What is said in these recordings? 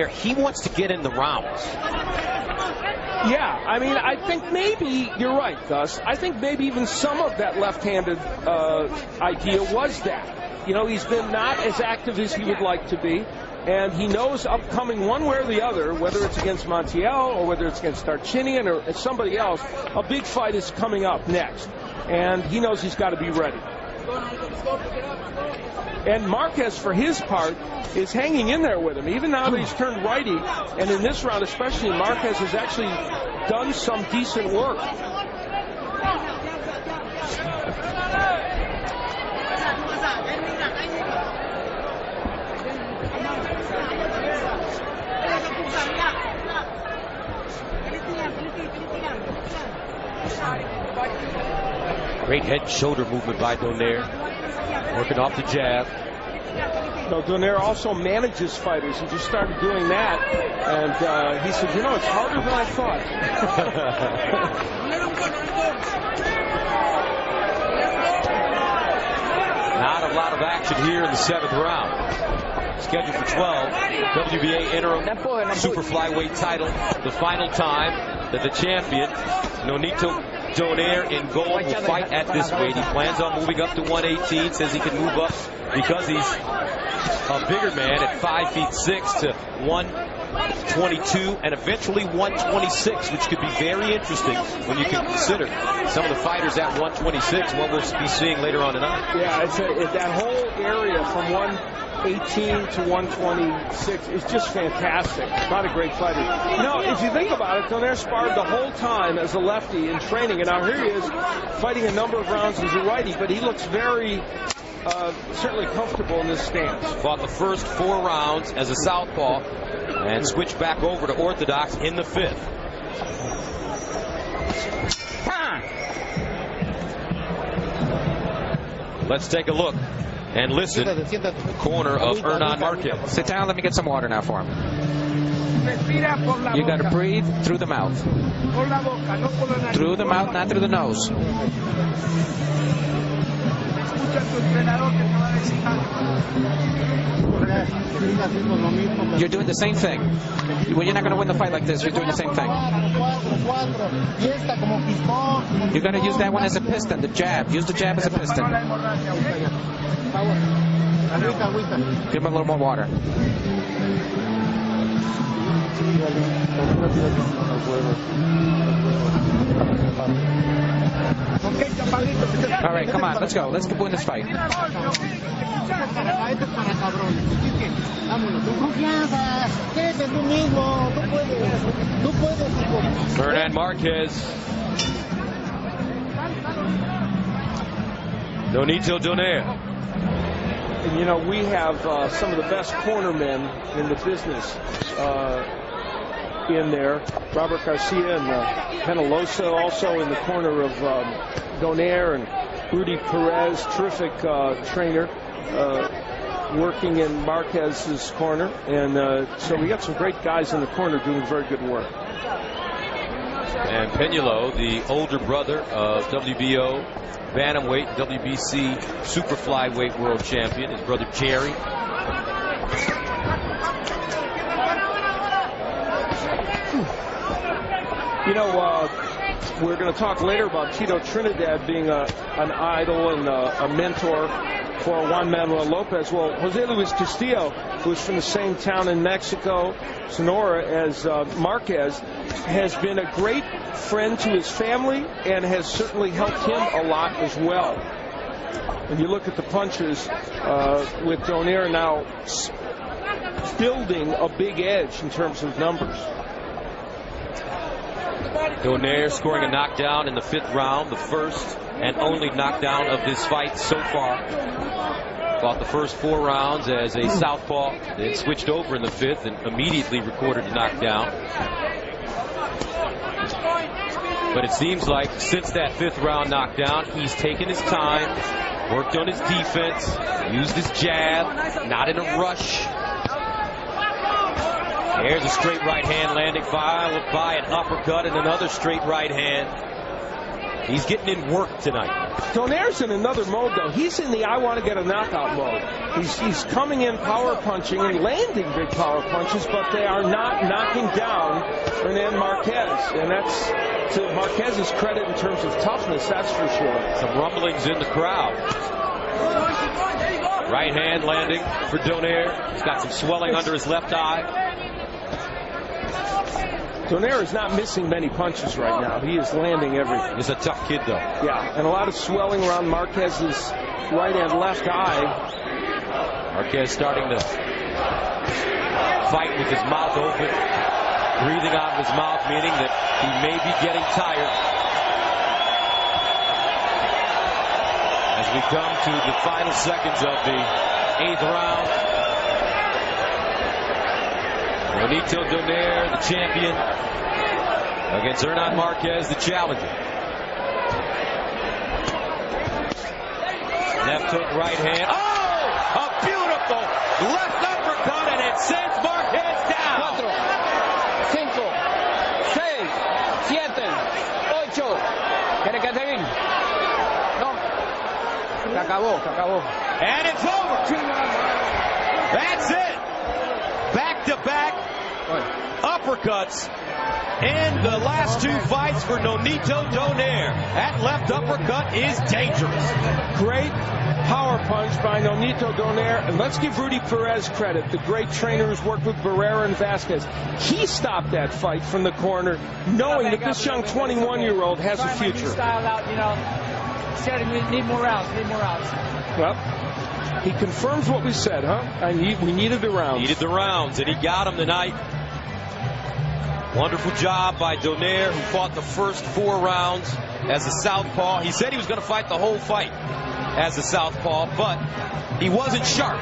He wants to get in the rounds. Yeah, I mean, I think maybe you're right, Gus. I think maybe even some of that left-handed idea was that. You know, he's been not as active as he would like to be, and he knows upcoming one way or the other, whether it's against Montiel or whether it's against Darchinian or somebody else, a big fight is coming up next, and he knows he's got to be ready. And Marquez, for his part, is hanging in there with him. Even now that he's turned righty, and in this round especially, Marquez has actually done some decent work. Great head and shoulder movement by Donaire. Working off the jab. No, Donaire also manages fighters. He just started doing that, and he said, you know, it's harder than I thought. Not a lot of action here in the 7th round. Scheduled for 12. WBA interim super flyweight title. The final time that the champion, Nonito Donaire, in gold, will fight at this weight. He plans on moving up to 118. Says he can move up because he's a bigger man at 5'6" to 122 and eventually 126, which could be very interesting when you can consider some of the fighters at 126, what we'll be seeing later on tonight. Yeah, it's that whole area from 118 to 126 is just fantastic. Not a great fighter. You know, if you think about it, Donaire sparred the whole time as a lefty in training, and now here he is fighting a number of rounds as a righty, but he looks very certainly comfortable in this stance. Fought the first 4 rounds as a southpaw and switched back over to orthodox in the 5th. Let's take a look and listen. The corner of Hernan Marquez. Sit down, let me get some water now for him. You got to breathe through the mouth. Through the mouth, not through the nose. You're doing the same thing. Well, you're not going to win the fight like this. You're doing the same thing. You got to use that one as a piston, the jab. Use the jab as a piston. Give him a little more water. All right, come on, let's go. Let's win this fight. Hernan Marquez. Nonito Donaire. And, you know, we have some of the best cornermen in the business in there. Robert Garcia and Penalosa also in the corner of Donaire, and Rudy Perez, terrific trainer, working in Marquez's corner. And so we got some great guys in the corner doing very good work. And Peñuelo, the older brother of WBO bantamweight, WBC super flyweight world champion, his brother Jerry. You know, we're going to talk later about Tito Trinidad being an idol and a mentor for Juan Manuel Lopez. Well, Jose Luis Castillo, who's from the same town in Mexico, Sonora, as Marquez, has been a great friend to his family and has certainly helped him a lot as well. When you look at the punches, with Donaire now building a big edge in terms of numbers. Donaire scoring a knockdown in the 5th round, the first and only knockdown of this fight so far. Fought the first 4 rounds as a southpaw, then switched over in the 5th and immediately recorded a knockdown. But it seems like since that 5th round knockdown, he's taken his time, worked on his defense, used his jab, not in a rush. There's a straight right hand landing, followed by an uppercut and another straight right hand. He's getting in work tonight. Donaire's in another mode, though. He's in the I want to get a knockout mode. He's coming in power punching and landing big power punches, but they are not knocking down Hernan Marquez. And that's to Marquez's credit in terms of toughness, that's for sure. Some rumblings in the crowd. Right hand landing for Donaire. He's got some swelling under his left eye. Donaire is not missing many punches right now. He is landing everything. He's a tough kid, though. Yeah, and a lot of swelling around Marquez's right and left eye. Marquez starting to fight with his mouth open, breathing out of his mouth, meaning that he may be getting tired. As we come to the final seconds of the 8th round. Nonito Donaire, the champion, against Hernan Marquez, the challenger. Left hook, right hand. Oh! A beautiful left uppercut, and it sends Marquez down. 4, 5, 6, 7, 8. ¿Quiere que seguir? No. Se acabó. And it's over. That's it. Back-to-back uppercuts in the last 2 fights for Nonito Donaire. That left uppercut is dangerous. Great power punch by Nonito Donaire. And let's give Rudy Perez credit, the great trainer who's worked with Barrera and Vasquez. He stopped that fight from the corner, knowing that this young 21-year-old has a future. Style out, you know. Said we need more rounds. Well, he confirms what we said, huh? We needed the rounds. Needed the rounds, and he got them tonight. Wonderful job by Donaire, who fought the first 4 rounds as a southpaw. He said he was going to fight the whole fight as a southpaw, but he wasn't sharp.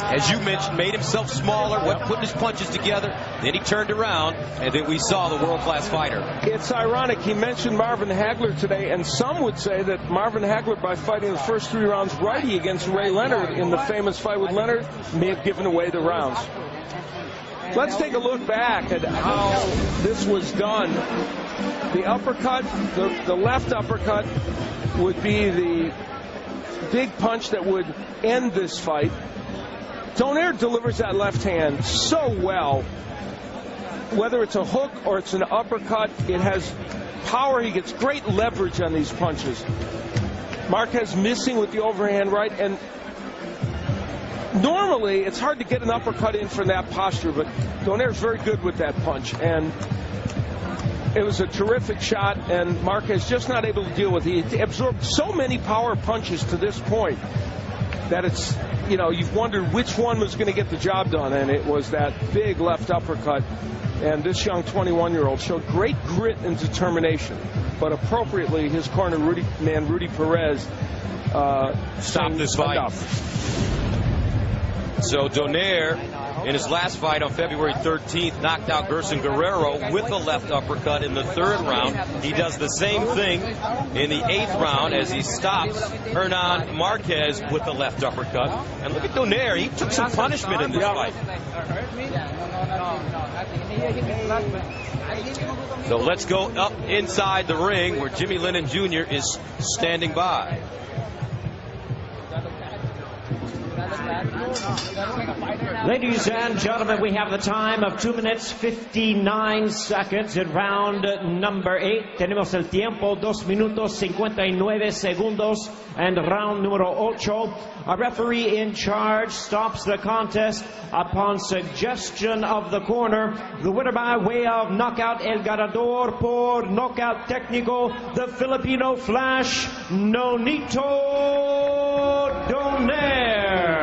As you mentioned, made himself smaller, wasn't putting his punches together. Then he turned around, and then we saw the world-class fighter. It's ironic. He mentioned Marvin Hagler today, and some would say that Marvin Hagler, by fighting the first 3 rounds righty against Ray Leonard in the famous fight with Leonard, may have given away the rounds. Let's take a look back at how this was done. The uppercut, the left uppercut, would be the big punch that would end this fight. Donaire delivers that left hand so well. Whether it's a hook or it's an uppercut, it has power. He gets great leverage on these punches. Marquez missing with the overhand right, and normally it's hard to get an uppercut in from that posture, but Donaire's very good with that punch, and it was a terrific shot, and Marquez just not able to deal with it. He absorbed so many power punches to this point that it's, you know, you've wondered which one was going to get the job done, and it was that big left uppercut. And this young 21-year-old showed great grit and determination, but appropriately his corner, Rudy Perez, stopped this fight. Enough. So Donaire, in his last fight on February 13th, knocked out Gerson Guerrero with a left uppercut in the 3rd round. He does the same thing in the 8th round as he stops Hernan Marquez with a left uppercut. And look at Donaire. He took some punishment in this fight. So let's go up inside the ring where Jimmy Lennon Jr. is standing by. Ladies and gentlemen, we have the time of 2 minutes 59 seconds in round number 8. Tenemos el tiempo 2 minutos 59 segundos and round número 8. A referee in charge stops the contest upon suggestion of the corner. The winner by way of knockout, el ganador por knockout técnico, the Filipino Flash, Nonito Donaire.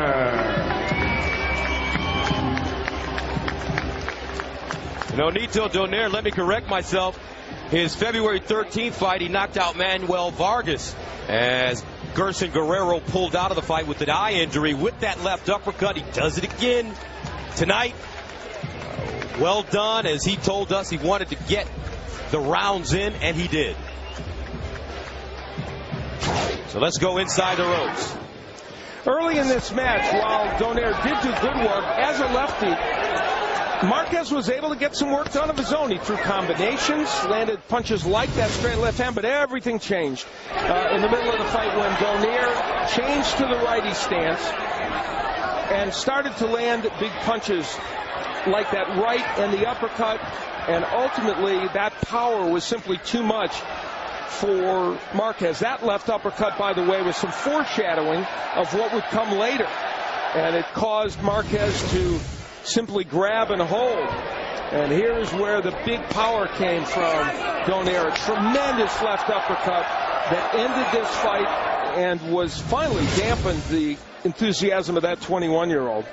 Nonito Donaire, let me correct myself. His February 13th fight, he knocked out Manuel Vargas as Gerson Guerrero pulled out of the fight with an eye injury with that left uppercut. He does it again tonight. Well done, as he told us he wanted to get the rounds in, and he did. So let's go inside the ropes. Early in this match, while Donaire did do good work as a lefty, Marquez was able to get some work done of his own. He threw combinations, landed punches like that straight left hand, but everything changed in the middle of the fight when Donaire changed to the righty stance and started to land big punches like that right and the uppercut, and ultimately that power was simply too much for Marquez. That left uppercut, by the way, was some foreshadowing of what would come later, and it caused Marquez to simply grab and hold. And here's where the big power came from Donaire. A tremendous left uppercut that ended this fight and was finally dampened the enthusiasm of that 21-year-old.